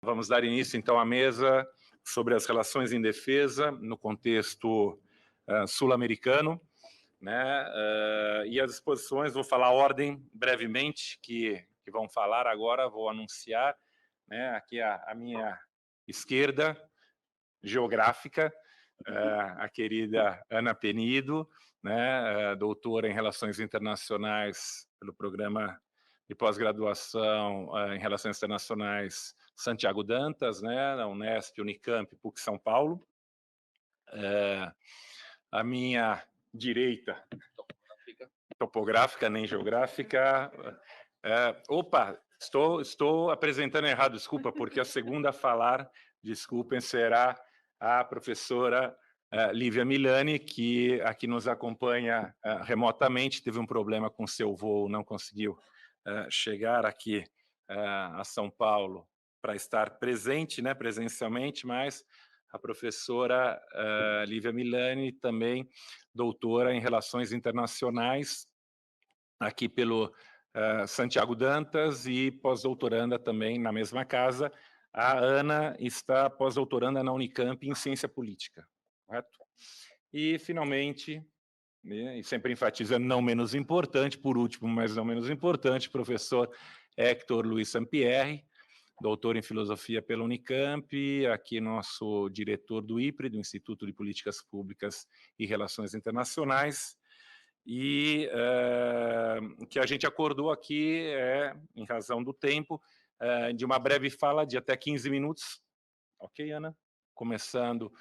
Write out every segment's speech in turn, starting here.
Vamos dar início, então, à mesa sobre as relações em defesa no contexto sul-americano, né? E as exposições, vou falar a ordem brevemente, que vão falar agora, vou anunciar, né? Aqui a minha esquerda, geográfica, a querida Ana Penido, né? Doutora em Relações Internacionais pelo programa de pós-graduação em Relações Internacionais Santiago Dantas, né, na Unesp, Unicamp, PUC São Paulo. A minha direita, topográfica, nem geográfica. Opa, estou apresentando errado, desculpa, porque a segunda a falar, desculpem, será a professora Lívia Milani, que aqui nos acompanha remotamente, teve um problema com seu voo, não conseguiu chegar aqui a São Paulo para estar presente, né, presencialmente, mas a professora Lívia Milani, também doutora em Relações Internacionais, aqui pelo Santiago Dantas, e pós-doutoranda também na mesma casa. A Ana está pós-doutoranda na Unicamp em Ciência Política, correto? E, finalmente, e sempre enfatizando, não menos importante, por último, mas não menos importante, professor Hector Luiz Sampierre, doutor em Filosofia pela Unicamp, aqui nosso diretor do IPRE, do Instituto de Políticas Públicas e Relações Internacionais, e o que a gente acordou aqui em razão do tempo, de uma breve fala de até 15 minutos, ok, Ana? Começando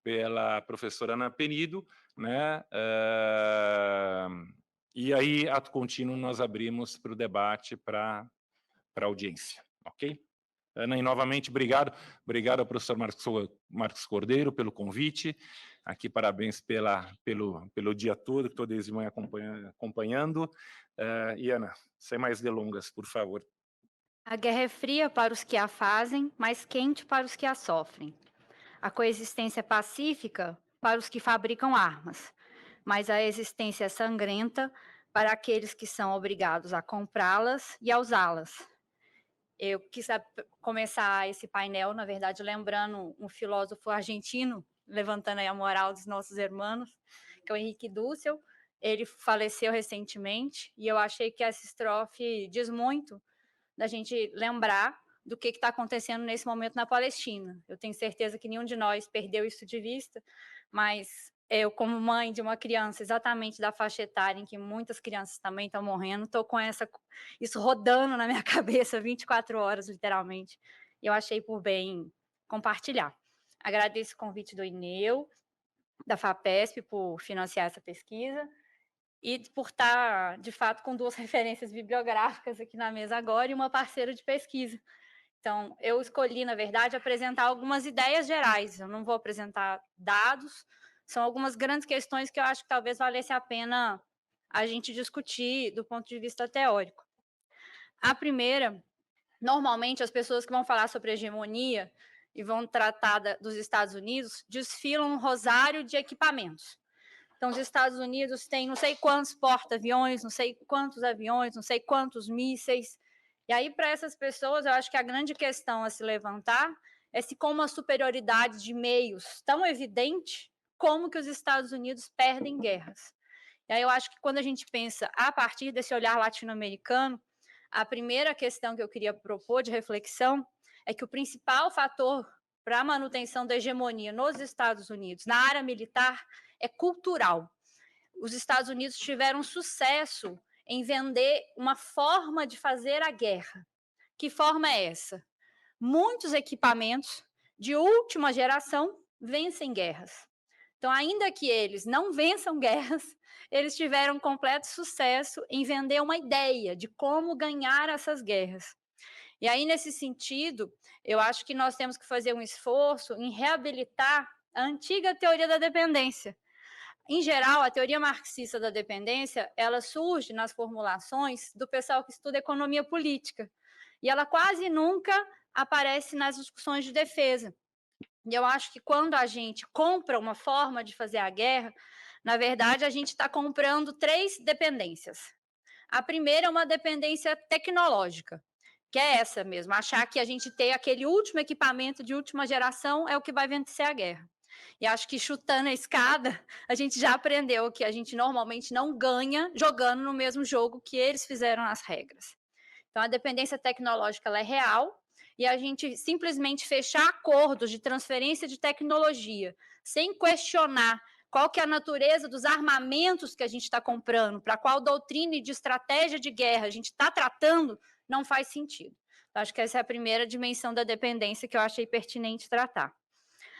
pela professora Ana Penido, né? E aí, ato contínuo, nós abrimos para o debate, para a audiência, ok? Ana, e novamente, obrigado ao professor Marcos Cordeiro pelo convite, aqui parabéns pelo dia todo, que estou desde manhã acompanhando, e Ana, sem mais delongas, por favor. A guerra é fria para os que a fazem, mas quente para os que a sofrem. A coexistência é pacífica para os que fabricam armas, mas a existência é sangrenta para aqueles que são obrigados a comprá-las e a usá-las. Eu quis começar esse painel, na verdade, lembrando um filósofo argentino, levantando aí a moral dos nossos irmãos, que é o Henrique Dussel. Ele faleceu recentemente e eu achei que essa estrofe diz muito da gente lembrar do que está acontecendo nesse momento na Palestina. Eu tenho certeza que nenhum de nós perdeu isso de vista, mas eu, como mãe de uma criança exatamente da faixa etária em que muitas crianças também estão morrendo, estou com isso rodando na minha cabeça 24 horas, literalmente, e eu achei por bem compartilhar. Agradeço o convite do INEU, da FAPESP, por financiar essa pesquisa, e por estar, de fato, com duas referências bibliográficas aqui na mesa agora e uma parceira de pesquisa. Então, eu escolhi, na verdade, apresentar algumas ideias gerais, eu não vou apresentar dados, são algumas grandes questões que eu acho que talvez valesse a pena a gente discutir do ponto de vista teórico. A primeira, normalmente as pessoas que vão falar sobre hegemonia e vão tratar dos Estados Unidos desfilam um rosário de equipamentos. Então, os Estados Unidos têm não sei quantos porta-aviões, não sei quantos aviões, não sei quantos mísseis. E aí, para essas pessoas, eu acho que a grande questão a se levantar é se, com uma superioridade de meios tão evidente, como que os Estados Unidos perdem guerras. E aí eu acho que quando a gente pensa a partir desse olhar latino-americano, a primeira questão que eu queria propor de reflexão é que o principal fator para a manutenção da hegemonia nos Estados Unidos, na área militar, é cultural. Os Estados Unidos tiveram sucesso em vender uma forma de fazer a guerra. Que forma é essa? Muitos equipamentos de última geração vencem guerras. Então, ainda que eles não vençam guerras, eles tiveram completo sucesso em vender uma ideia de como ganhar essas guerras. E aí, nesse sentido, eu acho que nós temos que fazer um esforço em reabilitar a antiga teoria da dependência. Em geral, a teoria marxista da dependência, ela surge nas formulações do pessoal que estuda economia política, e ela quase nunca aparece nas discussões de defesa. E eu acho que quando a gente compra uma forma de fazer a guerra, na verdade, a gente está comprando três dependências. A primeira é uma dependência tecnológica. que é essa mesmo, achar que a gente ter aquele último equipamento de última geração é o que vai vencer a guerra. E acho que chutando a escada, a gente já aprendeu que a gente normalmente não ganha jogando no mesmo jogo que eles fizeram as regras. Então, a dependência tecnológica ela é real, e a gente simplesmente fechar acordos de transferência de tecnologia, sem questionar qual que é a natureza dos armamentos que a gente está comprando, para qual doutrina e de estratégia de guerra a gente está tratando, não faz sentido. Então, acho que essa é a primeira dimensão da dependência que eu achei pertinente tratar.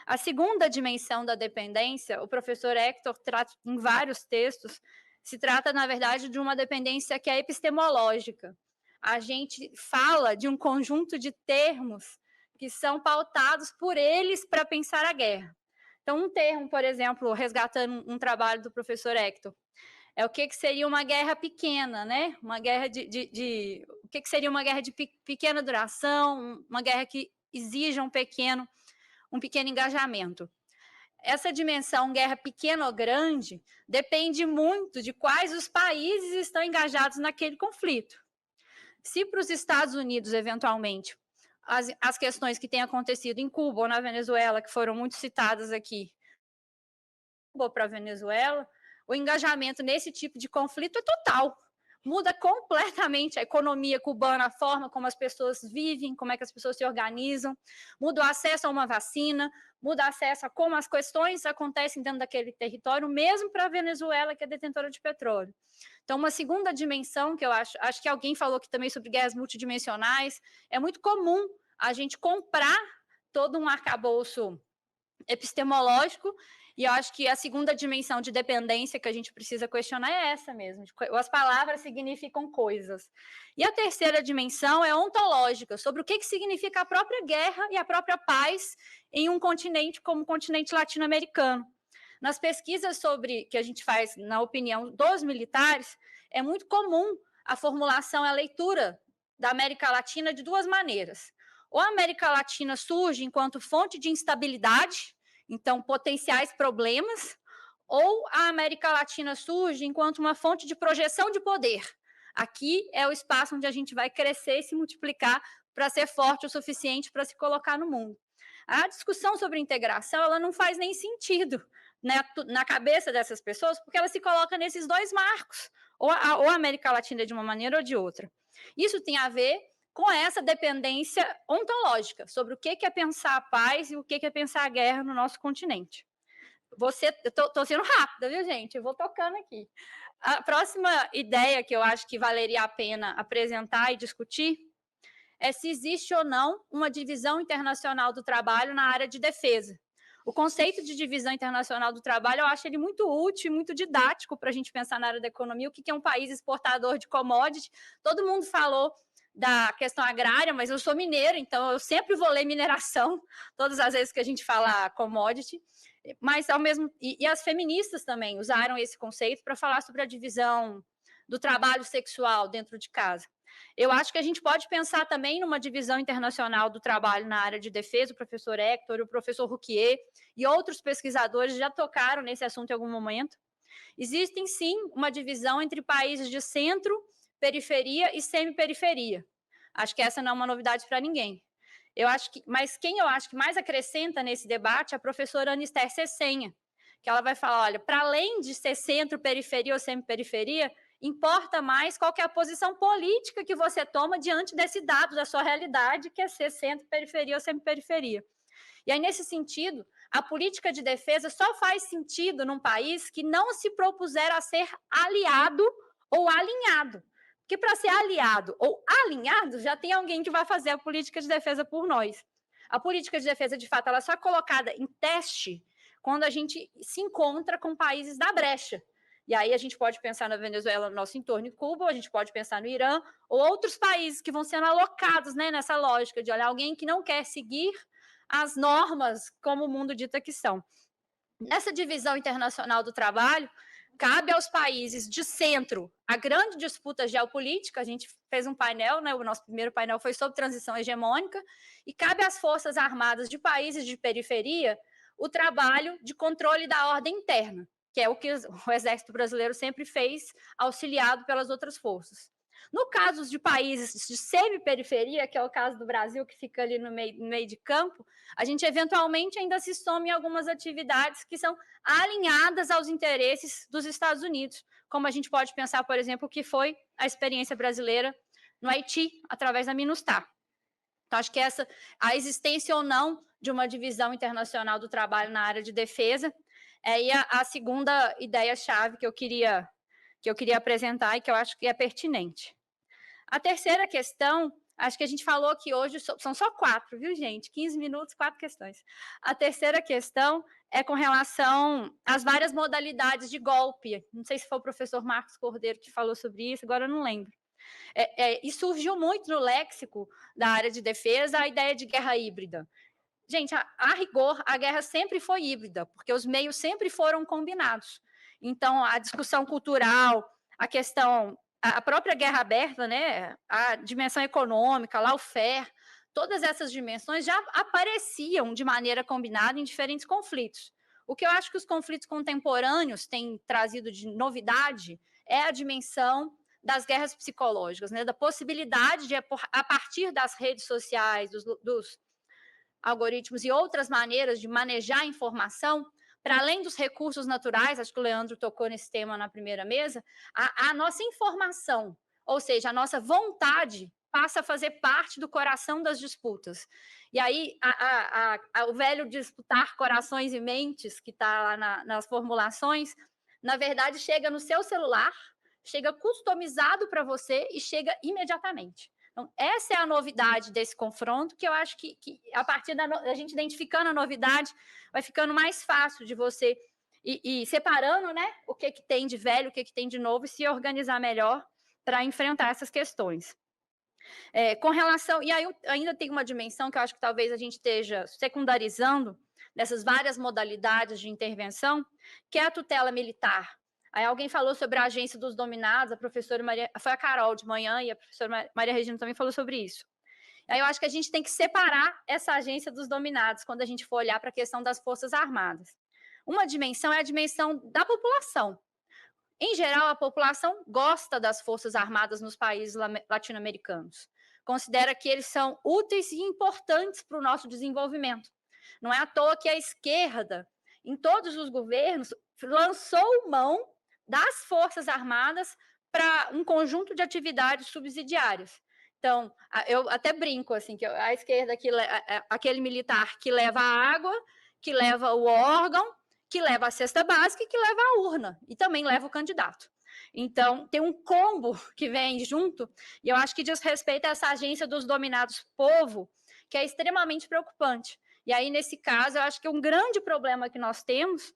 A segunda dimensão da dependência, o professor Hector trata em vários textos, se trata, na verdade, de uma dependência que é epistemológica. A gente fala de um conjunto de termos que são pautados por eles para pensar a guerra. Então, um termo, por exemplo, resgatando um trabalho do professor Hector, é o que seria uma guerra pequena, né? Uma guerra o que seria uma guerra de pequena duração, uma guerra que exija um pequeno engajamento. Essa dimensão guerra pequena ou grande depende muito de quais os países estão engajados naquele conflito. Se para os Estados Unidos, eventualmente, as questões que têm acontecido em Cuba ou na Venezuela, que foram muito citadas aqui, Cuba para a Venezuela, o engajamento nesse tipo de conflito é total. Muda completamente a economia cubana, a forma como as pessoas vivem, como é que as pessoas se organizam, muda o acesso a uma vacina, muda o acesso a como as questões acontecem dentro daquele território, mesmo para a Venezuela, que é detentora de petróleo. Então, uma segunda dimensão que eu acho que alguém falou aqui também sobre guerras multidimensionais, é muito comum a gente comprar todo um arcabouço epistemológico, e eu acho que a segunda dimensão de dependência que a gente precisa questionar é essa mesmo. As palavras significam coisas. E a terceira dimensão é ontológica, sobre o que significa a própria guerra e a própria paz em um continente como o continente latino-americano. Nas pesquisas sobre que a gente faz, na opinião dos militares, é muito comum a formulação, a leitura da América Latina de duas maneiras. Ou a América Latina surge enquanto fonte de instabilidade, então potenciais problemas, ou a América Latina surge enquanto uma fonte de projeção de poder. Aqui é o espaço onde a gente vai crescer e se multiplicar para ser forte o suficiente para se colocar no mundo. A discussão sobre integração ela não faz nem sentido, né, na cabeça dessas pessoas, porque ela se coloca nesses dois marcos, ou a América Latina de uma maneira ou de outra. Isso tem a ver com essa dependência ontológica sobre o que é pensar a paz e o que é pensar a guerra no nosso continente. Eu estou sendo rápida, viu, gente? Eu vou tocando aqui. A próxima ideia que eu acho que valeria a pena apresentar e discutir é se existe ou não uma divisão internacional do trabalho na área de defesa. O conceito de divisão internacional do trabalho, eu acho ele muito útil e muito didático para a gente pensar na área da economia, o que é um país exportador de commodity. Todo mundo falou da questão agrária, mas eu sou mineiro, então eu sempre vou ler mineração, todas as vezes que a gente fala commodity, mas ao mesmo e as feministas também usaram esse conceito para falar sobre a divisão do trabalho sexual dentro de casa. Eu acho que a gente pode pensar também numa divisão internacional do trabalho na área de defesa, o professor Hector, o professor Rouquier e outros pesquisadores já tocaram nesse assunto em algum momento. Existem, sim, uma divisão entre países de centro, periferia e semi-periferia. Acho que essa não é uma novidade para ninguém. Mas quem eu acho que mais acrescenta nesse debate é a professora Anister Cessenha, que ela vai falar, olha, para além de ser centro, periferia ou semi-periferia, importa mais qual que é a posição política que você toma diante desse dado da sua realidade, que é ser centro, periferia ou semi-periferia. E aí, nesse sentido, a política de defesa só faz sentido num país que não se propuser a ser aliado ou alinhado. Porque para ser aliado ou alinhado, já tem alguém que vai fazer a política de defesa por nós. A política de defesa, de fato, ela só é colocada em teste quando a gente se encontra com países da brecha. E aí a gente pode pensar na Venezuela, no nosso entorno, em Cuba, ou a gente pode pensar no Irã, ou outros países que vão sendo alocados, né, nessa lógica de, olha, alguém que não quer seguir as normas como o mundo dita que são. Nessa divisão internacional do trabalho, cabe aos países de centro a grande disputa geopolítica. A gente fez um painel, né, o nosso primeiro painel foi sobre transição hegemônica, e cabe às forças armadas de países de periferia o trabalho de controle da ordem interna, que é o que o Exército Brasileiro sempre fez, auxiliado pelas outras forças. No caso de países de semi-periferia, que é o caso do Brasil, que fica ali no meio de campo, a gente eventualmente ainda se soma em algumas atividades que são alinhadas aos interesses dos Estados Unidos, como a gente pode pensar, por exemplo, que foi a experiência brasileira no Haiti, através da MINUSTAH. Então, acho que a existência ou não de uma divisão internacional do trabalho na área de defesa é a segunda ideia-chave que eu queria apresentar e que eu acho que é pertinente. A terceira questão, acho que a gente falou que hoje são só 4, viu, gente? 15 minutos, 4 questões. A terceira questão é com relação às várias modalidades de golpe. Não sei se foi o professor Marcos Cordeiro que falou sobre isso, agora eu não lembro. E surgiu muito no léxico da área de defesa a ideia de guerra híbrida. Gente, a rigor, a guerra sempre foi híbrida, porque os meios sempre foram combinados. Então, a discussão cultural, a própria guerra aberta, né, a dimensão econômica, lawfare, todas essas dimensões já apareciam de maneira combinada em diferentes conflitos. O que eu acho que os conflitos contemporâneos têm trazido de novidade é a dimensão das guerras psicológicas, né, da possibilidade de, a partir das redes sociais, dos algoritmos e outras maneiras de manejar a informação, para além dos recursos naturais, acho que o Leandro tocou nesse tema na primeira mesa, a nossa informação, ou seja, a nossa vontade passa a fazer parte do coração das disputas. E aí, o velho disputar corações e mentes, que está lá nas formulações, na verdade, chega no seu celular, chega customizado para você e chega imediatamente. Então, essa é a novidade desse confronto, que eu acho que a partir da gente identificando a novidade, vai ficando mais fácil de você ir separando, né, o que tem de velho, o que tem de novo, e se organizar melhor para enfrentar essas questões. Com relação... E aí ainda tem uma dimensão que eu acho que talvez a gente esteja secundarizando nessas várias modalidades de intervenção, que é a tutela militar. Aí alguém falou sobre a agência dos dominados, a professora Maria, foi a Carol de manhã, e a professora Maria Regina também falou sobre isso. Aí eu acho que a gente tem que separar essa agência dos dominados quando a gente for olhar para a questão das Forças Armadas. Uma dimensão é a dimensão da população. Em geral, a população gosta das Forças Armadas nos países latino-americanos. Considera que eles são úteis e importantes para o nosso desenvolvimento. Não é à toa que a esquerda, em todos os governos, lançou mão das Forças Armadas para um conjunto de atividades subsidiárias. Então, eu até brinco, assim, que a esquerda, aquele militar que leva a água, que leva o órgão, que leva a cesta básica e que leva a urna, e também leva o candidato. Então, tem um combo que vem junto, e eu acho que diz respeito a essa agência dos dominados povo, que é extremamente preocupante. E aí, nesse caso, eu acho que um grande problema que nós temos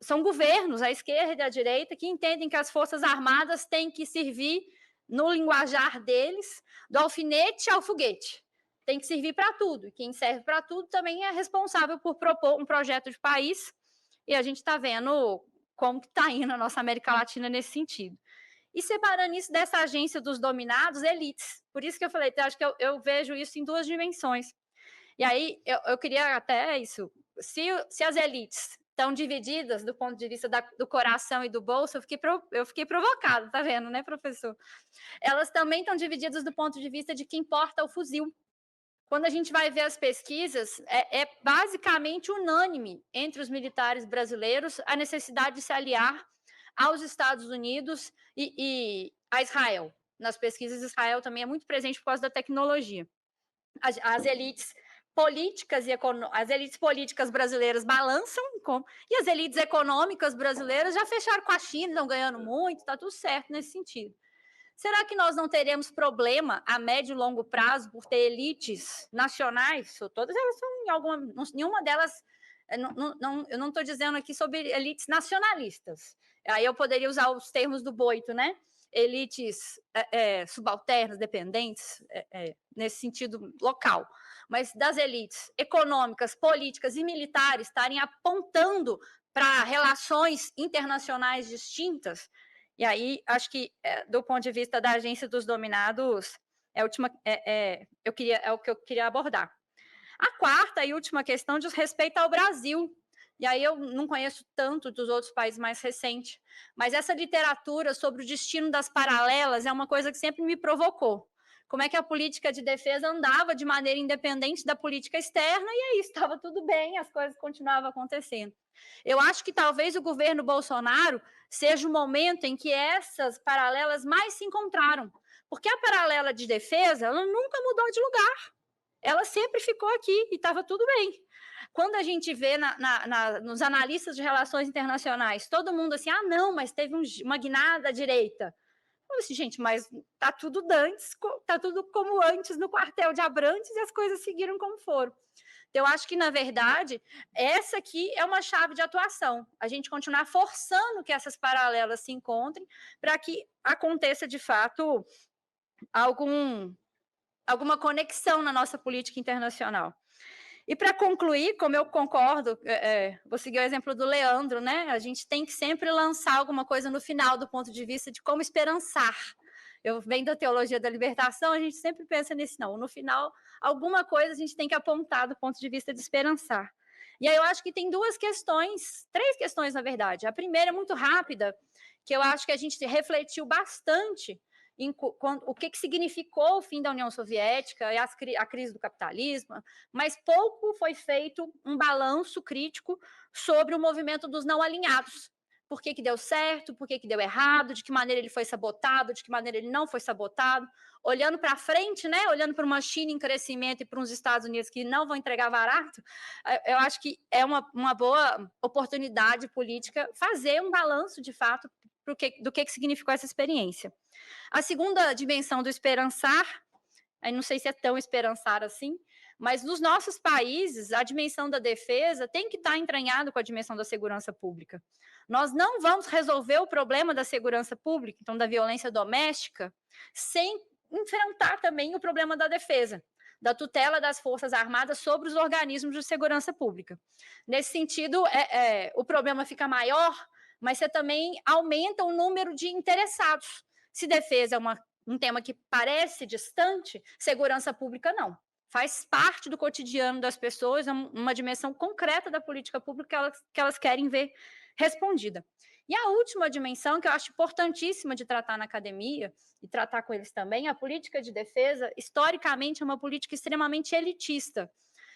são governos, a esquerda e a direita, que entendem que as Forças Armadas têm que servir, no linguajar deles, do alfinete ao foguete. Tem que servir para tudo. E quem serve para tudo também é responsável por propor um projeto de país. E a gente está vendo como está indo a nossa América Latina nesse sentido. E separando isso dessa agência dos dominados, elites. Por isso que eu falei, acho que eu vejo isso em 2 dimensões. E aí, eu queria até isso. Se as elites estão divididas do ponto de vista do coração e do bolso, eu fiquei provocada, tá vendo, né, professor? Elas também estão divididas do ponto de vista de quem porta o fuzil. Quando a gente vai ver as pesquisas, é basicamente unânime entre os militares brasileiros a necessidade de se aliar aos Estados Unidos e a Israel. Nas pesquisas, Israel também é muito presente por causa da tecnologia. As elites políticas brasileiras balançam, e as elites econômicas brasileiras já fecharam com a China, estão ganhando muito, está tudo certo nesse sentido. Será que nós não teremos problema a médio e longo prazo por ter elites nacionais? Todas elas são nenhuma delas. Eu não estou dizendo aqui sobre elites nacionalistas. Aí eu poderia usar os termos do Boito, né? Elites subalternas, dependentes, nesse sentido local. Mas das elites econômicas, políticas e militares estarem apontando para relações internacionais distintas. E aí, acho que, do ponto de vista da agência dos dominados, é o que eu queria abordar. A quarta e última questão diz respeito ao Brasil, e aí eu não conheço tanto dos outros países mais recentes, mas essa literatura sobre o destino das paralelas é uma coisa que sempre me provocou. Como é que a política de defesa andava de maneira independente da política externa, e aí estava tudo bem, as coisas continuavam acontecendo. Eu acho que talvez o governo Bolsonaro seja o momento em que essas paralelas mais se encontraram, porque a paralela de defesa, ela nunca mudou de lugar, ela sempre ficou aqui e estava tudo bem. Quando a gente vê nos analistas de relações internacionais, todo mundo assim, ah, não, mas teve uma guinada à direita. Eu disse, gente, mas tá tudo antes, tá tudo como antes no quartel de Abrantes e as coisas seguiram como foram. Então, eu acho que, na verdade, essa aqui é uma chave de atuação. A gente continuar forçando que essas paralelas se encontrem para que aconteça, de fato, alguma conexão na nossa política internacional. E para concluir, como eu concordo, vou seguir o exemplo do Leandro, né? A gente tem que sempre lançar alguma coisa no final do ponto de vista de como esperançar. Eu venho da teologia da libertação, a gente sempre pensa nisso, não. No final, alguma coisa a gente tem que apontar do ponto de vista de esperançar. E aí eu acho que tem três questões, na verdade. A primeira é muito rápida, que eu acho que a gente refletiu bastante o que significou o fim da União Soviética e a crise do capitalismo, mas pouco foi feito um balanço crítico sobre o movimento dos não alinhados. Por que deu certo, por que deu errado, de que maneira ele foi sabotado, de que maneira ele não foi sabotado. Olhando para frente, né? Olhando para uma China em crescimento e para uns Estados Unidos que não vão entregar barato, eu acho que é uma boa oportunidade política fazer um balanço, de fato, do que significou essa experiência. A segunda dimensão do esperançar, aí não sei se é tão esperançar assim, mas nos nossos países, a dimensão da defesa tem que estar entranhada com a dimensão da segurança pública. Nós não vamos resolver o problema da segurança pública, então da violência doméstica, sem enfrentar também o problema da defesa, da tutela das Forças Armadas sobre os organismos de segurança pública. Nesse sentido, o problema fica maior, mas você também aumenta o número de interessados. Se defesa é um tema que parece distante, segurança pública não. Faz parte do cotidiano das pessoas, é uma dimensão concreta da política pública que elas querem ver respondida. E a última dimensão, que eu acho importantíssima de tratar na academia, e tratar com eles também, a política de defesa, historicamente, é uma política extremamente elitista.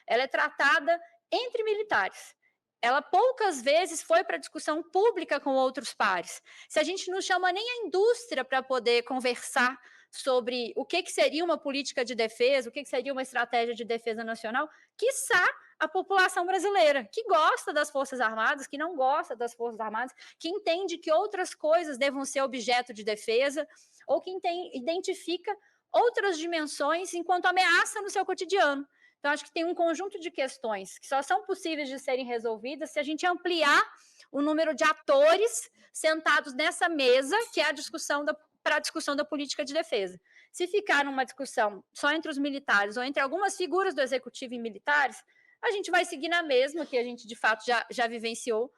Ela é tratada entre militares. Ela poucas vezes foi para discussão pública com outros pares. Se a gente não chama nem a indústria para poder conversar sobre o que seria uma política de defesa, o que seria uma estratégia de defesa nacional, quiçá a população brasileira, que gosta das Forças Armadas, que não gosta das Forças Armadas, que entende que outras coisas devam ser objeto de defesa, ou que identifica outras dimensões enquanto ameaça no seu cotidiano. Então, acho que tem um conjunto de questões que só são possíveis de serem resolvidas se a gente ampliar o número de atores sentados nessa mesa, que é para a discussão da política de defesa. Se ficar numa discussão só entre os militares ou entre algumas figuras do executivo e militares, a gente vai seguir na mesma que a gente, de fato, já vivenciou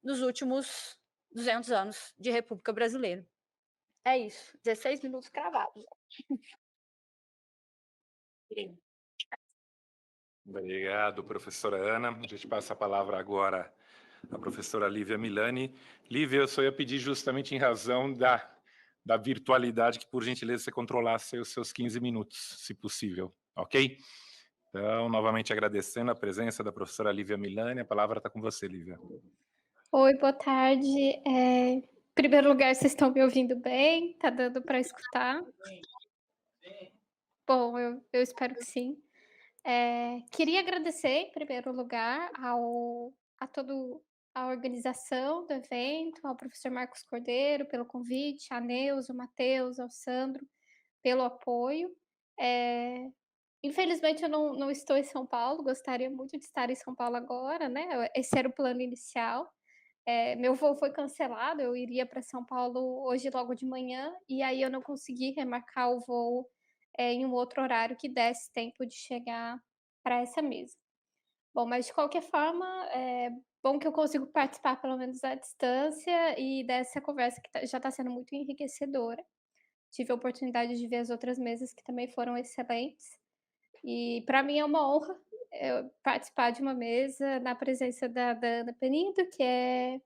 nos últimos 200 anos de República Brasileira. É isso, 16 minutos cravados. Obrigado, professora Ana. A gente passa a palavra agora à professora Lívia Milani. Lívia, eu só ia pedir justamente em razão da virtualidade que, por gentileza, você controlasse os seus 15 minutos, se possível, ok? Então, novamente agradecendo a presença da professora Lívia Milani. A palavra está com você, Lívia. Oi, boa tarde. Em primeiro lugar, vocês estão me ouvindo bem? Tá dando para escutar? Bom, eu espero que sim. Queria agradecer, em primeiro lugar, a toda a organização do evento, ao professor Marcos Cordeiro pelo convite, a Neuza, o Matheus, ao Sandro pelo apoio. Infelizmente, eu não estou em São Paulo, gostaria muito de estar em São Paulo agora, né? Esse era o plano inicial. Meu voo foi cancelado, eu iria para São Paulo hoje logo de manhã, e aí eu não consegui remarcar o voo em um outro horário que desse tempo de chegar para essa mesa. Bom, mas de qualquer forma, é bom que eu consigo participar pelo menos à distância e dessa conversa que já está sendo muito enriquecedora. Tive a oportunidade de ver as outras mesas que também foram excelentes. E para mim é uma honra participar de uma mesa na presença da Ana Penido, que é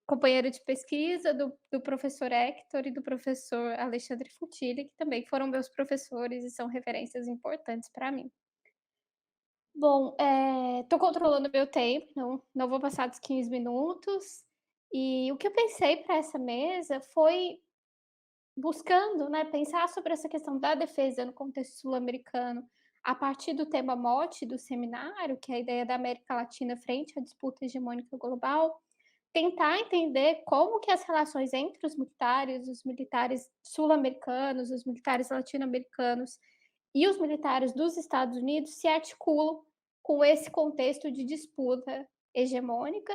companheira de pesquisa do professor Hector e do professor Alexandre Futilli, que também foram meus professores e são referências importantes para mim. Bom, tô controlando meu tempo, não vou passar dos 15 minutos. E o que eu pensei para essa mesa foi buscando, né, pensar sobre essa questão da defesa no contexto sul-americano, a partir do tema mote do seminário, que é a ideia da América Latina frente à disputa hegemônica global, tentar entender como que as relações entre os militares sul-americanos, os militares latino-americanos e os militares dos Estados Unidos se articulam com esse contexto de disputa hegemônica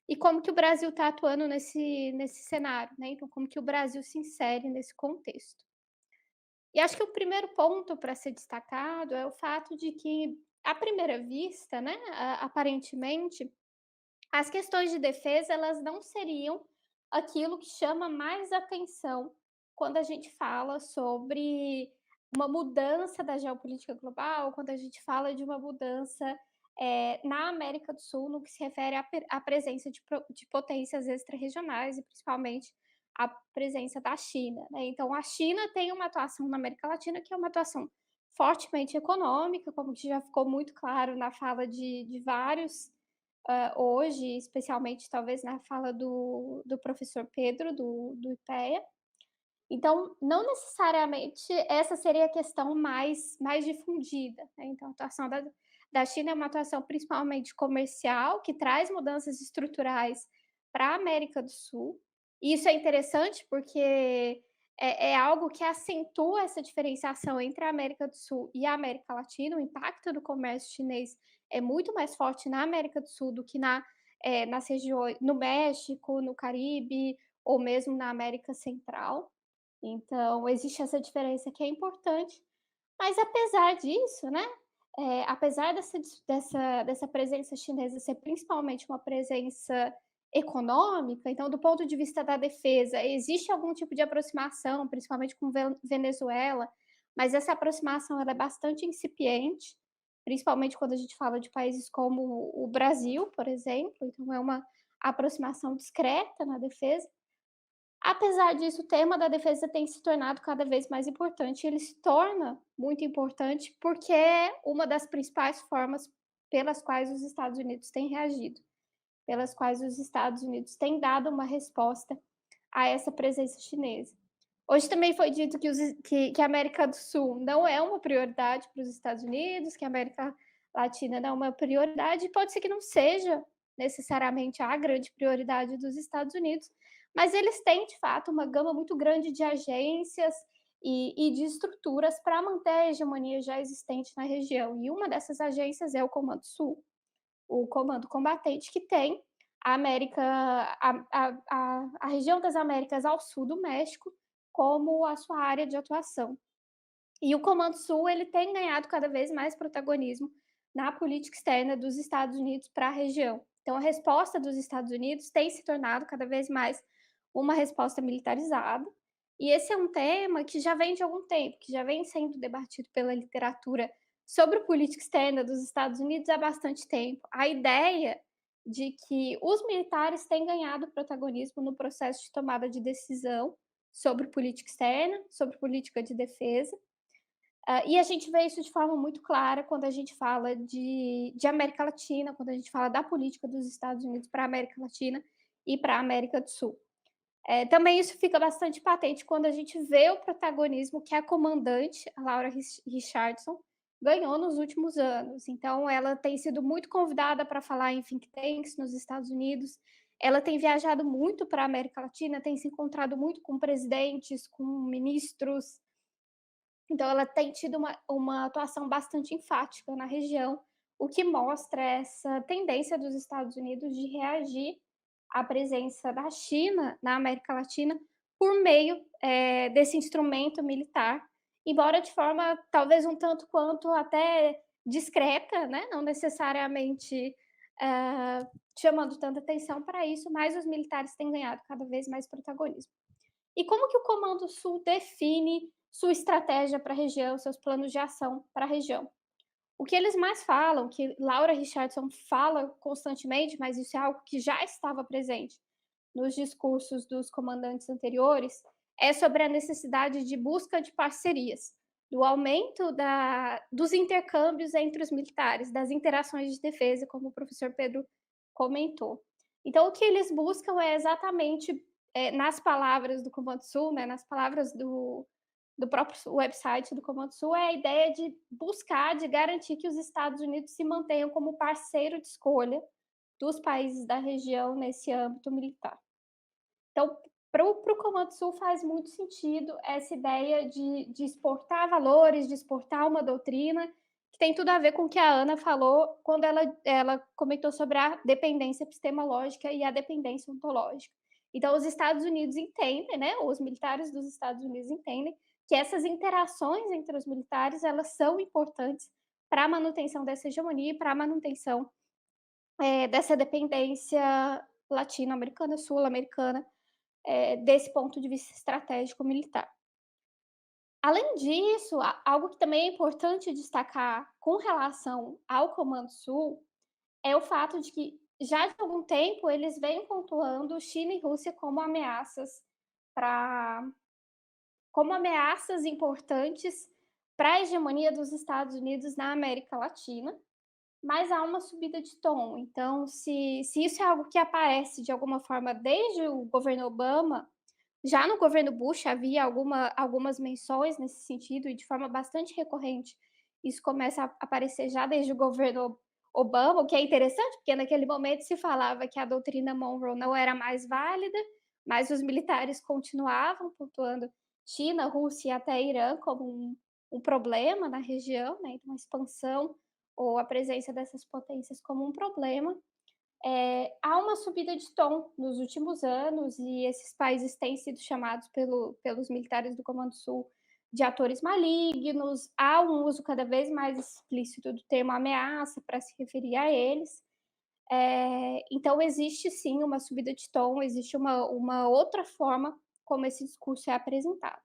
e como que o Brasil está atuando nesse cenário, né? Então, como que o Brasil se insere nesse contexto. E acho que o primeiro ponto para ser destacado é o fato de que, à primeira vista, né, aparentemente, as questões de defesa elas não seriam aquilo que chama mais atenção quando a gente fala sobre uma mudança da geopolítica global, quando a gente fala de uma mudança na América do Sul, no que se refere à presença de potências extra-regionais e principalmente a presença da China, né? Então, a China tem uma atuação na América Latina que é uma atuação fortemente econômica, como que já ficou muito claro na fala de vários hoje, especialmente talvez na fala do professor Pedro, do IPEA. Então, não necessariamente essa seria a questão mais difundida, né? Então, a atuação da China é uma atuação principalmente comercial, que traz mudanças estruturais para a América do Sul. E isso é interessante porque é algo que acentua essa diferenciação entre a América do Sul e a América Latina. O impacto do comércio chinês é muito mais forte na América do Sul do que nas regiões, no México, no Caribe, ou mesmo na América Central. Então, existe essa diferença que é importante, mas apesar disso, né, apesar dessa presença chinesa ser principalmente uma presença econômica, então do ponto de vista da defesa, existe algum tipo de aproximação, principalmente com Venezuela, mas essa aproximação ela é bastante incipiente, principalmente quando a gente fala de países como o Brasil, por exemplo, então é uma aproximação discreta na defesa. Apesar disso, o tema da defesa tem se tornado cada vez mais importante. Ele se torna muito importante porque é uma das principais formas pelas quais os Estados Unidos têm reagido, pelas quais os Estados Unidos têm dado uma resposta a essa presença chinesa. Hoje também foi dito que a América do Sul não é uma prioridade para os Estados Unidos, que a América Latina não é uma prioridade, e pode ser que não seja necessariamente a grande prioridade dos Estados Unidos, mas eles têm, de fato, uma gama muito grande de agências e de estruturas para manter a hegemonia já existente na região. E uma dessas agências é o Comando Sul, o Comando Combatente, que tem a América, a região das Américas ao sul do México como a sua área de atuação. E o Comando Sul ele tem ganhado cada vez mais protagonismo na política externa dos Estados Unidos para a região. Então, a resposta dos Estados Unidos tem se tornado cada vez mais uma resposta militarizada. E esse é um tema que já vem de algum tempo, que já vem sendo debatido pela literatura sobre política externa dos Estados Unidos há bastante tempo. A ideia de que os militares têm ganhado protagonismo no processo de tomada de decisão sobre política externa, sobre política de defesa. E a gente vê isso de forma muito clara quando a gente fala de América Latina, quando a gente fala da política dos Estados Unidos para a América Latina e para a América do Sul. Também isso fica bastante patente quando a gente vê o protagonismo que a comandante, a Laura Richardson, ganhou nos últimos anos. Então, ela tem sido muito convidada para falar em think tanks nos Estados Unidos, ela tem viajado muito para a América Latina, tem se encontrado muito com presidentes, com ministros. Então, ela tem tido uma atuação bastante enfática na região, o que mostra essa tendência dos Estados Unidos de reagir à presença da China na América Latina por meio desse instrumento militar, embora de forma talvez um tanto quanto até discreta, né? Não necessariamente chamando tanta atenção para isso, mas os militares têm ganhado cada vez mais protagonismo. E como que o Comando Sul define sua estratégia para a região, seus planos de ação para a região? O que eles mais falam, que Laura Richardson fala constantemente, mas isso é algo que já estava presente nos discursos dos comandantes anteriores, é sobre a necessidade de busca de parcerias, do aumento dos intercâmbios entre os militares, das interações de defesa, como o professor Pedro comentou. Então, o que eles buscam é exatamente, nas palavras do Comando Sul, né, nas palavras do próprio website do Comando Sul, é a ideia de buscar, de garantir que os Estados Unidos se mantenham como parceiro de escolha dos países da região nesse âmbito militar. Então, para o Comando Sul faz muito sentido essa ideia de exportar valores, de exportar uma doutrina, que tem tudo a ver com o que a Ana falou quando ela comentou sobre a dependência epistemológica e a dependência ontológica. Então, os Estados Unidos entendem, né, os militares dos Estados Unidos entendem que essas interações entre os militares, elas são importantes para a manutenção dessa hegemonia e para a manutenção, dessa dependência latino-americana, sul-americana, desse ponto de vista estratégico militar. Além disso, algo que também é importante destacar com relação ao Comando Sul é o fato de que, já de algum tempo, eles vêm pontuando China e Rússia como ameaças importantes para a hegemonia dos Estados Unidos na América Latina, mas há uma subida de tom. Então, se isso é algo que aparece de alguma forma desde o governo Obama, já no governo Bush havia algumas menções nesse sentido e de forma bastante recorrente. Isso começa a aparecer já desde o governo Obama, o que é interessante, porque naquele momento se falava que a doutrina Monroe não era mais válida, mas os militares continuavam pontuando China, Rússia e até Irã como um problema na região, né? Então, a expansão ou a presença dessas potências como um problema. Há uma subida de tom nos últimos anos e esses países têm sido chamados pelos militares do Comando Sul de atores malignos. Há um uso cada vez mais explícito do termo ameaça para se referir a eles. Então, existe sim uma subida de tom, existe uma outra forma como esse discurso é apresentado.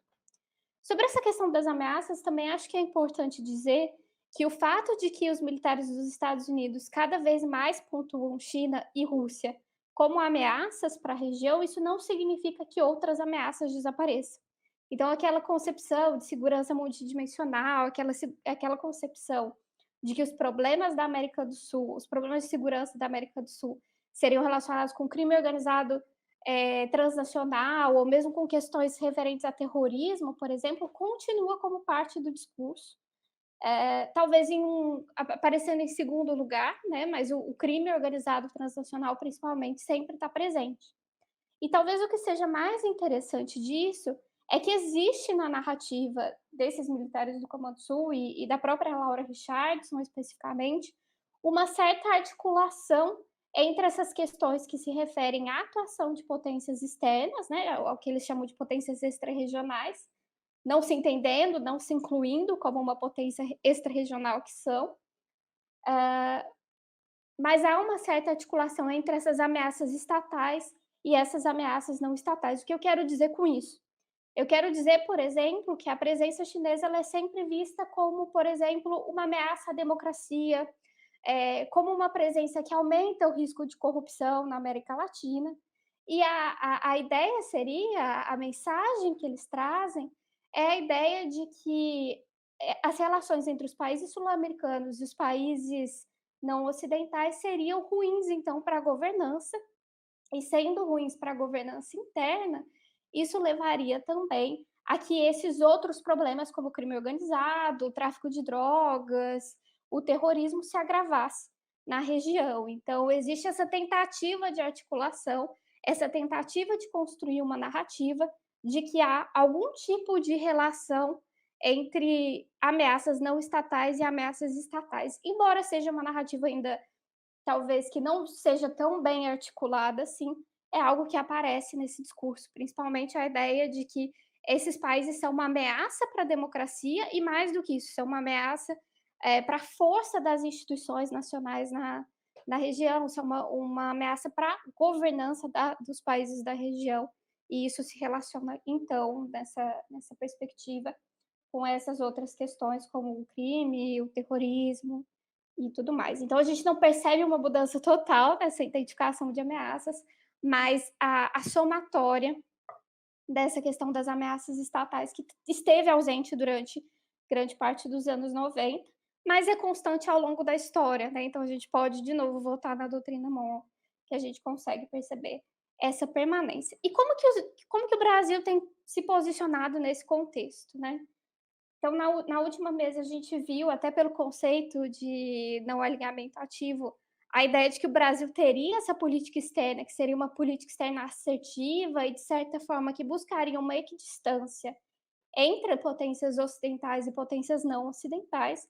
Sobre essa questão das ameaças, também acho que é importante dizer que o fato de que os militares dos Estados Unidos cada vez mais pontuam China e Rússia como ameaças para a região, isso não significa que outras ameaças desapareçam. Então, aquela concepção de segurança multidimensional, aquela concepção de que os problemas da América do Sul, os problemas de segurança da América do Sul, seriam relacionados com crime organizado transnacional, ou mesmo com questões referentes a terrorismo, por exemplo, continua como parte do discurso. Talvez aparecendo em segundo lugar, né, mas o crime organizado transnacional, principalmente, sempre está presente. E talvez o que seja mais interessante disso é que existe na narrativa desses militares do Comando Sul e da própria Laura Richardson, especificamente, uma certa articulação entre essas questões que se referem à atuação de potências externas, né, ao que eles chamam de potências extra-regionais, não se entendendo, não se incluindo como uma potência extra-regional que são, mas há uma certa articulação entre essas ameaças estatais e essas ameaças não estatais. O que eu quero dizer com isso? Eu quero dizer, por exemplo, que a presença chinesa ela é sempre vista como, por exemplo, uma ameaça à democracia, como uma presença que aumenta o risco de corrupção na América Latina. E a ideia seria, a mensagem que eles trazem, é a ideia de que as relações entre os países sul-americanos e os países não ocidentais seriam ruins, então, para a governança, e sendo ruins para a governança interna, isso levaria também a que esses outros problemas, como o crime organizado, o tráfico de drogas, o terrorismo, se agravasse na região. Então, existe essa tentativa de articulação, essa tentativa de construir uma narrativa de que há algum tipo de relação entre ameaças não estatais e ameaças estatais, embora seja uma narrativa ainda talvez que não seja tão bem articulada assim, é algo que aparece nesse discurso, principalmente a ideia de que esses países são uma ameaça para a democracia e, mais do que isso, são uma ameaça para a força das instituições nacionais na região, são uma ameaça para a governança dos países da região, e isso se relaciona, então, nessa perspectiva, com essas outras questões, como o crime, o terrorismo e tudo mais. Então, a gente não percebe uma mudança total nessa identificação de ameaças, mas a somatória dessa questão das ameaças estatais, que esteve ausente durante grande parte dos anos 90, mas é constante ao longo da história, né? Então, a gente pode, de novo, voltar na doutrina Monroe, que a gente consegue perceber essa permanência. E como que o Brasil tem se posicionado nesse contexto, né? Então, na última mesa, a gente viu, até pelo conceito de não alinhamento ativo, a ideia de que o Brasil teria essa política externa, que seria uma política externa assertiva e, de certa forma, que buscaria uma equidistância entre potências ocidentais e potências não ocidentais.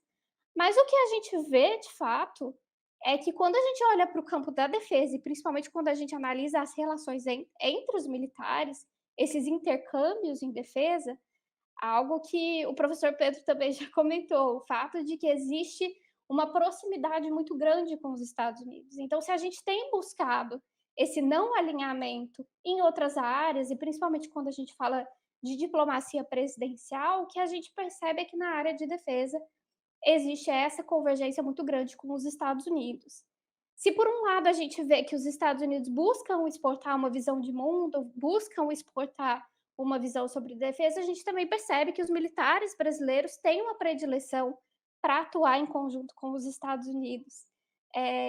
Mas o que a gente vê, de fato, é que quando a gente olha para o campo da defesa, e principalmente quando a gente analisa as relações entre os militares, esses intercâmbios em defesa, algo que o professor Pedro também já comentou, o fato de que existe uma proximidade muito grande com os Estados Unidos. Então, se a gente tem buscado esse não alinhamento em outras áreas, e principalmente quando a gente fala de diplomacia presidencial, o que a gente percebe é que na área de defesa existe essa convergência muito grande com os Estados Unidos. Se por um lado a gente vê que os Estados Unidos buscam exportar uma visão de mundo, buscam exportar uma visão sobre defesa, a gente também percebe que os militares brasileiros têm uma predileção para atuar em conjunto com os Estados Unidos.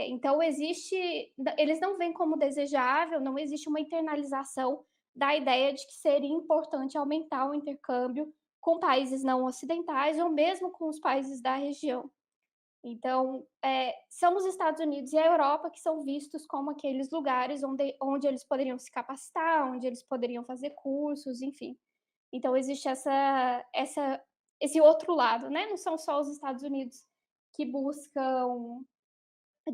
Então, eles não veem como desejável, não existe uma internalização da ideia de que seria importante aumentar o intercâmbio com países não ocidentais ou mesmo com os países da região. Então, são os Estados Unidos e a Europa que são vistos como aqueles lugares onde eles poderiam se capacitar, onde eles poderiam fazer cursos, enfim. Então, existe esse outro lado, né? Não são só os Estados Unidos que buscam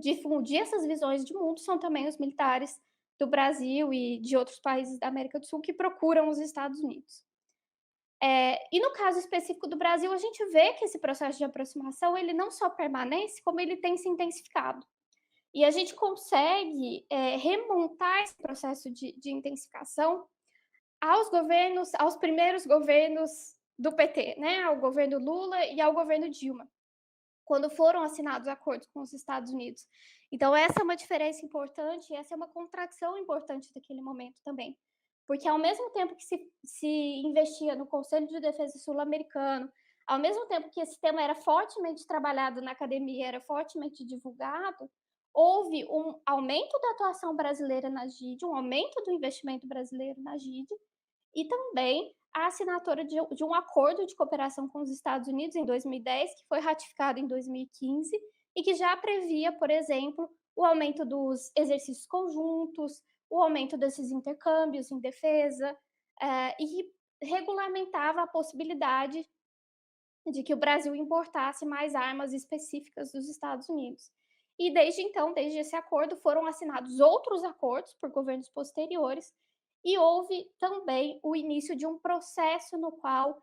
difundir essas visões de mundo, são também os militares do Brasil e de outros países da América do Sul que procuram os Estados Unidos. E no caso específico do Brasil, a gente vê que esse processo de aproximação ele não só permanece, como ele tem se intensificado. E a gente consegue remontar esse processo de intensificação aos primeiros governos do PT, né? Ao governo Lula e ao governo Dilma, quando foram assinados acordos com os Estados Unidos. Então, essa é uma diferença importante, essa é uma contradição importante daquele momento também. Porque, ao mesmo tempo que se investia no Conselho de Defesa Sul-Americano, ao mesmo tempo que esse tema era fortemente trabalhado na academia, era fortemente divulgado, houve um aumento da atuação brasileira na GID, um aumento do investimento brasileiro na GID, e também a assinatura de um acordo de cooperação com os Estados Unidos em 2010, que foi ratificado em 2015, e que já previa, por exemplo, o aumento dos exercícios conjuntos, o aumento desses intercâmbios em defesa, e regulamentava a possibilidade de que o Brasil importasse mais armas específicas dos Estados Unidos. E desde então, desde esse acordo, foram assinados outros acordos por governos posteriores, e houve também o início de um processo no qual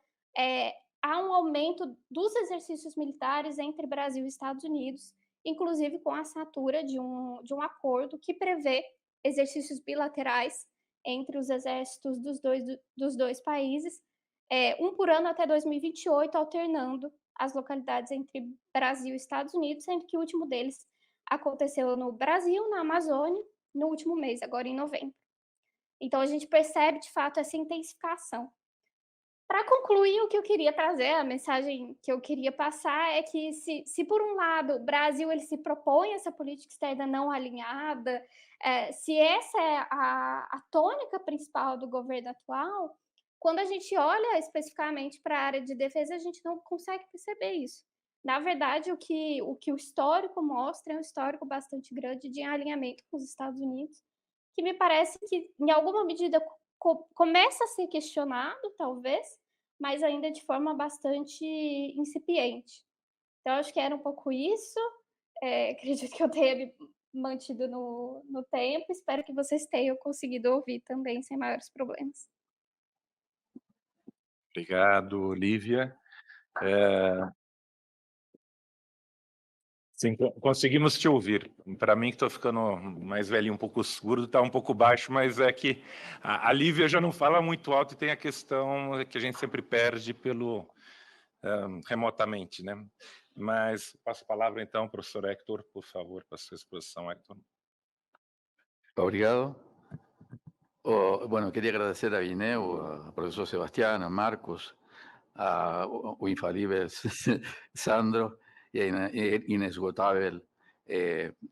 há um aumento dos exercícios militares entre Brasil e Estados Unidos, inclusive com a assinatura de um acordo que prevê exercícios bilaterais entre os exércitos dos dois países, um por ano até 2028, alternando as localidades entre Brasil e Estados Unidos, sendo que o último deles aconteceu no Brasil, na Amazônia, no último mês, agora em novembro. Então, a gente percebe, de fato, essa intensificação. Para concluir, o que eu queria trazer, a mensagem que eu queria passar é que, se por um lado, o Brasil ele se propõe essa política externa não alinhada, se essa é a tônica principal do governo atual, quando a gente olha especificamente para a área de defesa, a gente não consegue perceber isso. Na verdade, o que o histórico mostra é um histórico bastante grande de alinhamento com os Estados Unidos, que me parece que, em alguma medida, começa a ser questionado, talvez, mas ainda de forma bastante incipiente. Então, acho que era um pouco isso. Acredito que eu tenha me mantido no tempo. Espero que vocês tenham conseguido ouvir também sem maiores problemas. Obrigado, Olívia. Sim, conseguimos te ouvir. Para mim, que estou ficando mais velhinho, um pouco surdo, está um pouco baixo, mas é que a Lívia já não fala muito alto e tem a questão que a gente sempre perde remotamente, né? Mas passo a palavra então ao professor Hector, por favor, para a sua exposição, Hector. Obrigado. Bueno, quería agradecer a Vineu, al profesor Sebastián, a Marcos, a o infalible Sandro y a inesgotable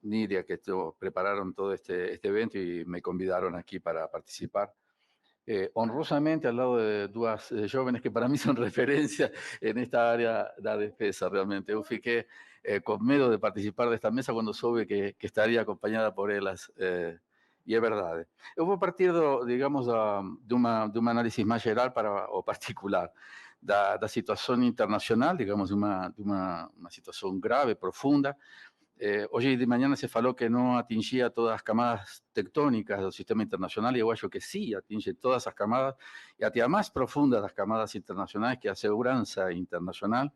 Nidia, que prepararon todo este evento y me convidaron aquí para participar. Honrosamente al lado de dos jóvenes que para mí son referencia en esta área da defesa, realmente. Yo fiquei con miedo de participar de esta mesa cuando soube que estaría acompañada por ellas. E é verdade. Eu vou partir, digamos, de uma análise mais geral ou particular da situação internacional, digamos, de uma situação grave, profunda. Hoje de manhã se falou que não atingia todas as camadas tectônicas do sistema internacional, e eu acho que sim, atinge todas as camadas, e até a mais profunda das camadas internacionais, que é a segurança internacional,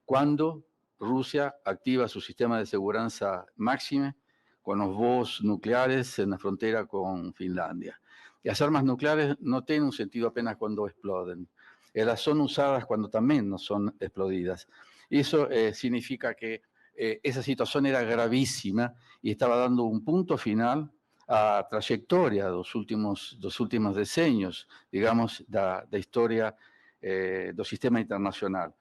quando Rússia ativa seu sistema de segurança máxima con los voos nucleares en la frontera con Finlandia. Y las armas nucleares no tienen un sentido apenas cuando exploden. Las son usadas cuando también no son explodidas. Y eso significa que esa situación era gravísima y estaba dando un punto final a trayectoria de los últimos decenios, digamos, de historia del sistema internacional.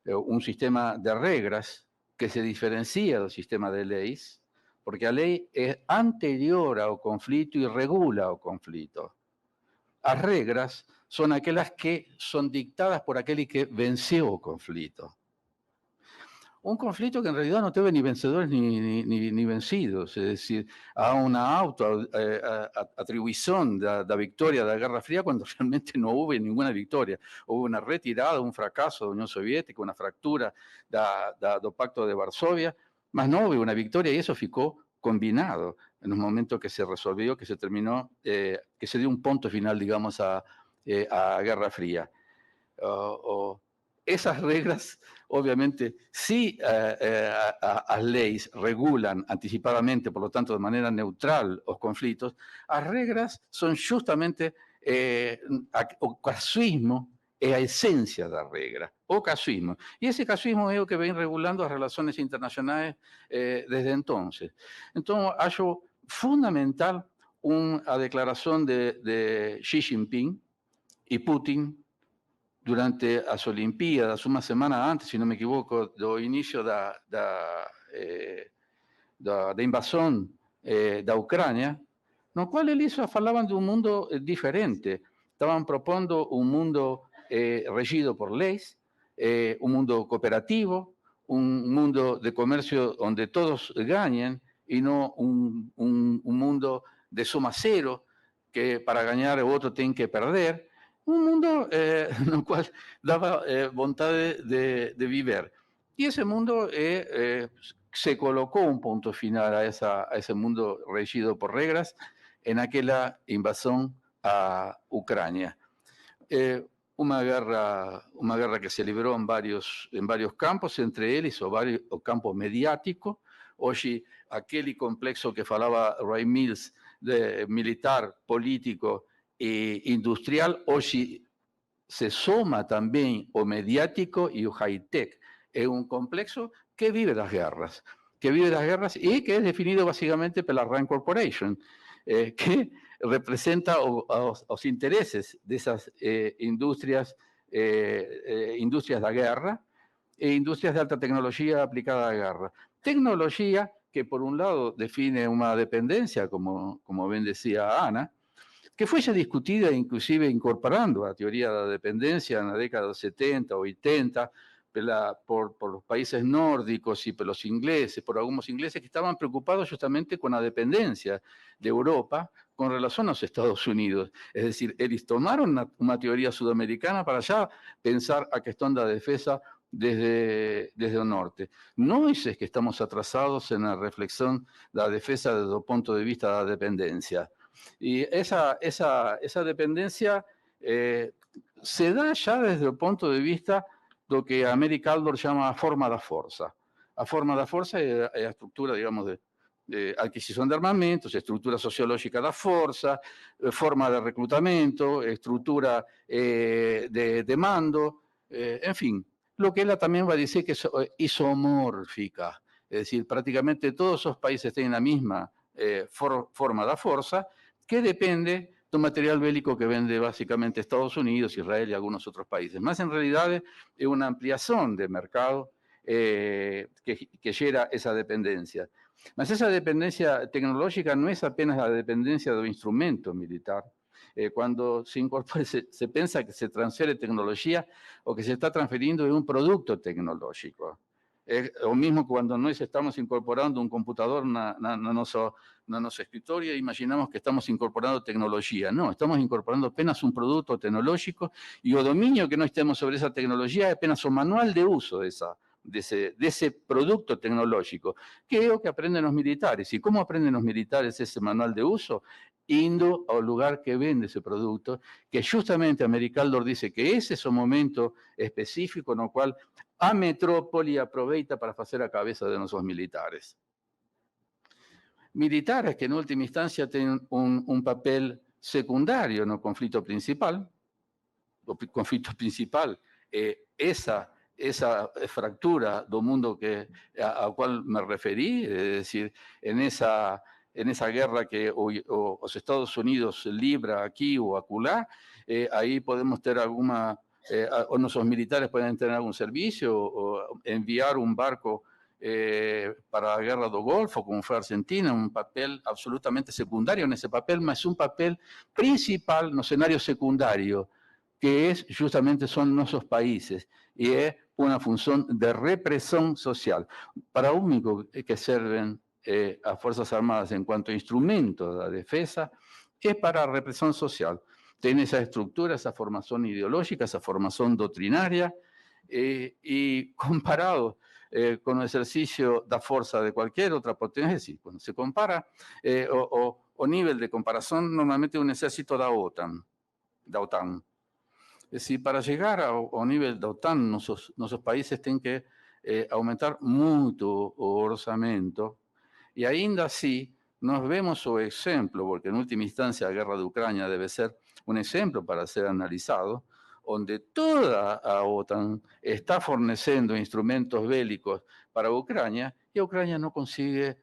Un sistema de reglas que se diferencia del sistema de leyes, porque a lei é anterior ao conflito e regula o conflito. As regras são aquelas que são dictadas por aquele que venceu o conflito. Un conflicto que en realidad no tiene ni vencedores ni vencidos, es decir, há una autoatribuição da vitória da Guerra Fria quando realmente não houve nenhuma vitória. Houve uma retirada, um fracasso da União Soviética, uma fractura do Pacto de Varsovia, mas não houve uma vitória e isso ficou combinado en un momento que se resolvió, que se terminó, que se dio un punto final, digamos, a Guerra Fría. Esas reglas, obviamente, sí, as leis regulan anticipadamente, por lo tanto, de manera neutral, os conflitos. As regras son justamente o casuísmo, é a essência da regra, o casuísmo. E esse casuísmo é o que vem regulando as relações internacionais desde então. Então, acho fundamental a declaração de Xi Jinping e Putin durante as Olimpíadas, uma semana antes, se não me equivoco, do início da invasão da Ucrânia, no qual eles falavam de um mundo diferente. Estavam propondo um mundo regido por leis, un mundo cooperativo, un mundo de comercio donde todos ganen y no un mundo de suma cero, que para ganar el otro tiene que perder. Un mundo en el cual daba voluntad de vivir. Y ese mundo se colocó un punto final a ese mundo regido por reglas en aquella invasión a Ucrania. Una guerra que se libró en varios campos, entre eles o campo mediático. Hoy aquel complexo que falaba Ray Mills de militar, político e industrial, hoy se soma también o mediático y o high-tech. Es un complexo que vive las guerras y que es definido básicamente por la RAND Corporation, que representa los intereses de esas industrias de la guerra e industrias de alta tecnología aplicada a la guerra. Tecnología que por un lado define una dependencia, como bien decía Ana, que fue ya discutida inclusive incorporando a la teoría de la dependencia en la década de 70 o 80 por los países nórdicos y por los ingleses, por algunos ingleses que estaban preocupados justamente con la dependencia de Europa con relación a los Estados Unidos. Es decir, ellos tomaron una teoría sudamericana para ya pensar a cuestión de la defensa desde el norte. No es que estamos atrasados en la reflexión de la defensa desde el punto de vista de la dependencia. Y esa dependencia se da ya desde el punto de vista lo que Americ Aldor llama forma da forza. A forma da forza é a estrutura, digamos, de adquisição de armamentos, estrutura sociológica da força, forma de recrutamento, estrutura de mando, enfim, lo que ela también va a decir que es isomórfica, es decir, prácticamente todos esos países tienen la misma forma da força, que depende do material bélico que vende básicamente Estados Unidos, Israel y algunos otros países. Más en realidad es una ampliación de mercado que genera esa dependencia. Mas esa dependencia tecnológica no es apenas la dependencia de un instrumento militar. Cuando se incorpora, se piensa que se transfiere tecnología o que se está transferiendo de un producto tecnológico. O mismo cuando nós estamos incorporando um computador no nosso escritório, imaginamos que estamos incorporando tecnologia. Não, estamos incorporando apenas um produto tecnológico e o domínio que nós temos sobre essa tecnologia é apenas o manual de uso desse produto tecnológico, que é o que aprendem os militares. E como aprendem os militares esse manual de uso? Indo ao lugar que vende esse produto, que justamente a Mericaldor dice que esse é o momento específico no qual a metrópole aproveita para fazer a cabeça de nossos militares. Militares que, en última instancia, tienen un papel secundario no conflito principal. O conflito principal, esa fractura do mundo al cual me referí, es decir, en esa guerra que los Estados Unidos libra aquí o acolá, ahí podemos tener alguna... o nuestros militares pueden tener algún servicio o enviar un barco para la guerra do Golfo, como fue Argentina, un papel absolutamente secundario en ese papel, mas un papel principal no escenario secundario, que justamente son nuestros países, y es una función de represión social. Para lo único que sirven las Fuerzas Armadas en cuanto a instrumento de defensa es para represión social. Tiene esa estructura, esa formación ideológica, esa formación doctrinaria, y comparado con el ejercicio de fuerza de cualquier otra potencia, sí, cuando se compara, o nivel de comparación normalmente un ejército da OTAN. Es decir, para llegar ao nível da OTAN, nossos países têm que aumentar muito o orçamento, e ainda assim, nós vemos o exemplo, porque em última instância a guerra da Ucrânia deve ser um exemplo para ser analisado, onde toda a OTAN está fornecendo instrumentos bélicos para a Ucrânia, e a Ucrânia não consegue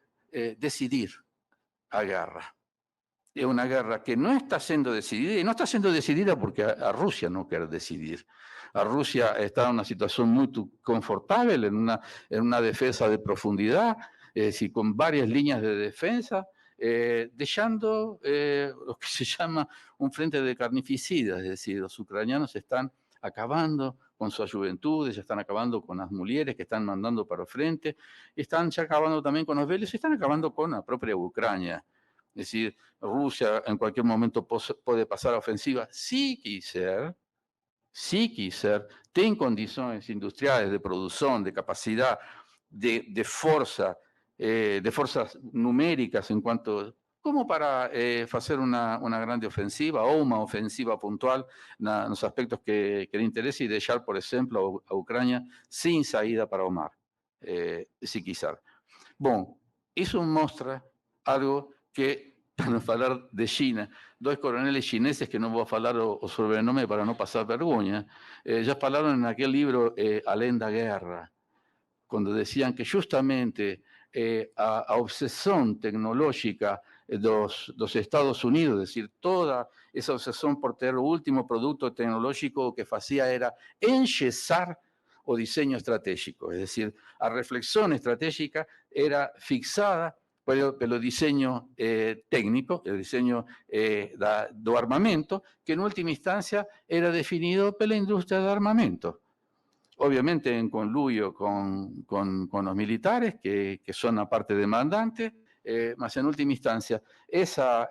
decidir a guerra. Es una guerra que no está siendo decidida, y no está siendo decidida porque a Rusia no quiere decidir. A Rusia está en una situación muy confortable, en una defensa de profundidad, con varias líneas de defensa, dejando lo que se llama un frente de carnificida, es decir, los ucranianos están acabando con sus juventudes, están acabando con las mujeres que están mandando para el frente, están ya acabando también con los bélicos, están acabando con la propia Ucrania. Es decir, Rusia en cualquier momento puede pasar a ofensiva si quiser, tiene condiciones industriales de producción, de capacidad, de fuerzas numéricas en cuanto como para hacer una grande ofensiva o una ofensiva puntual en los aspectos que le interesa y dejar, por ejemplo, a Ucrania sin salida para o mar, si quiser. Bueno, eso muestra algo que, para no hablar de China, dos coroneles chineses que no voy a hablar o sobrenombre para no pasar vergüenza, ya hablaron en aquel libro Além da Guerra, cuando decían que justamente a obsesión tecnológica de los Estados Unidos, es decir, toda esa obsesión por tener el último producto tecnológico que hacía era enyesar o diseño estratégico, es decir, la reflexión estratégica era fixada pelo diseño técnico, el diseño do armamento, que en última instancia era definido pela industria de armamento. Obviamente en conluyo con los militares, que son la parte demandante, mas en última instancia, esa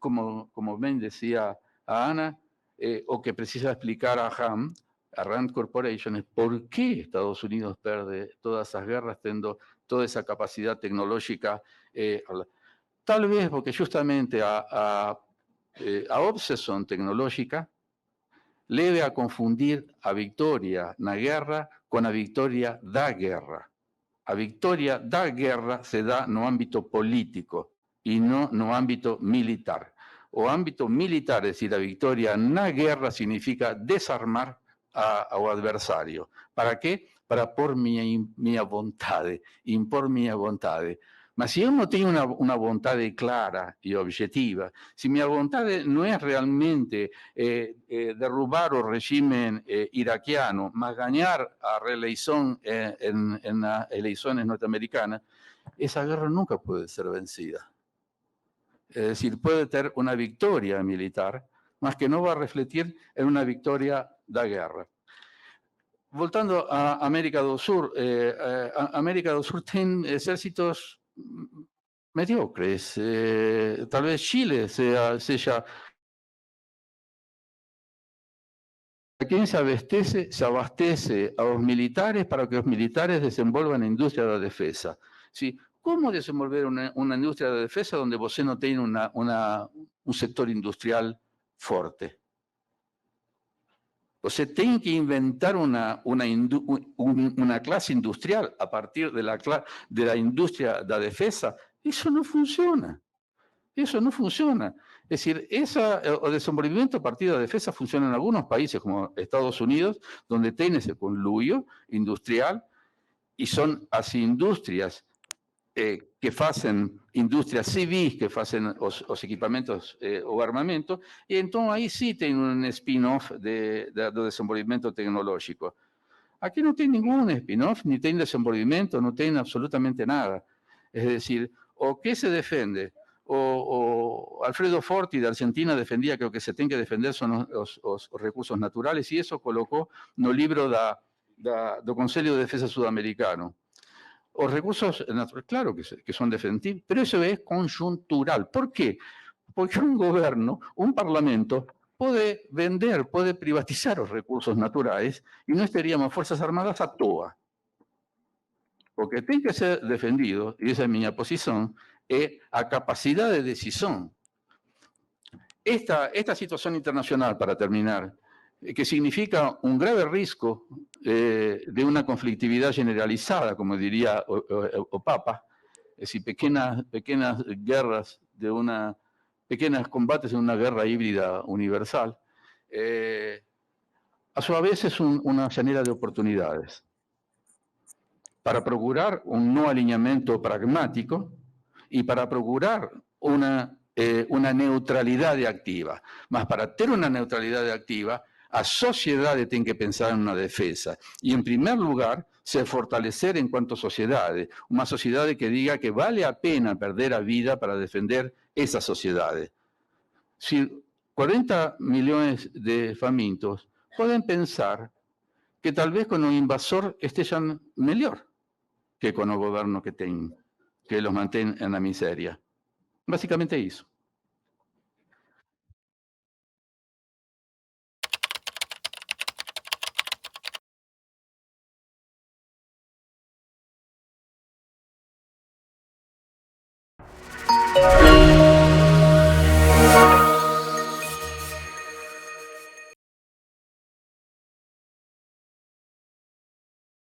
como bien decía a Ana, o que precisa explicar a Rand Corporation, es por qué Estados Unidos pierde todas esas guerras teniendo toda esa capacidad tecnológica. Tal vez porque justamente a obsesión tecnológica leve a confundir a victoria na guerra con a victoria da guerra. A victoria da guerra se dá no ámbito político y no no ámbito militar. O ámbito militar, es decir, la victoria na guerra significa desarmar ao adversário. Para quê? Para pôr minha vontade, impor minha vontade. Mas se eu não tenho uma vontade clara e objetiva, se minha vontade não é realmente derrubar o regime iraquiano, mas ganhar a reeleição nas eleições norte-americanas, essa guerra nunca pode ser vencida. Es decir, puede tener una victoria militar, mas que no va a refletir en una victoria da guerra. Voltando a América do Sur, América do Sur tem exércitos mediocres. Tal vez Chile seja quem se abastece a los militares para que los militares desenvolvan a indústria da defesa. ¿Sí? ¿Cómo desenvolver una indústria da defesa donde você não tem um setor industrial forte? Você tem que inventar una clase industrial a partir de la industria da defesa. Eso no funciona. Eso no funciona. Es decir, el desenvolvimiento a partir de la defensa funciona en algunos países como Estados Unidos, donde tiene ese conluio industrial y son as indústrias que hacen indústrias civis, que hacen los equipamientos o armamento, y entonces ahí sí tiene un spin-off de desenvolvimiento tecnológico. Aquí no tiene ningún spin-off, ni tiene desenvolvimiento, no tiene absolutamente nada. Es decir, o qué se defiende, o Alfredo Forti de Argentina defendía que lo que se tiene que defender son los recursos naturales, y eso colocó no libro do Conselho de Defensa Sudamericano. Os recursos naturales, claro que son defendibles, pero eso es conjuntural. ¿Por qué? Porque un gobierno, un parlamento, puede vender, puede privatizar los recursos naturales y no estaríamos Fuerzas Armadas a toa. Porque tiene que ser defendido, y esa es mi posición, es a capacidad de decisión. Esta situación internacional, para terminar, que significa un grave riesgo de una conflictividad generalizada, como diría o Papa, es decir, pequeñas guerras, pequeños combates en una guerra híbrida universal, a su vez es una llanera de oportunidades para procurar un no alineamiento pragmático y para procurar una neutralidad activa. Mas para tener una neutralidad activa, a sociedade tem que pensar na defesa. E, em primeiro lugar, se fortalecer enquanto sociedade. Uma sociedade que diga que vale a pena perder a vida para defender essa sociedade. Se 40 milhões de famintos podem pensar que talvez com o invasor estejam melhor que com o governo que tem, que los mantém na miséria. Basicamente é isso.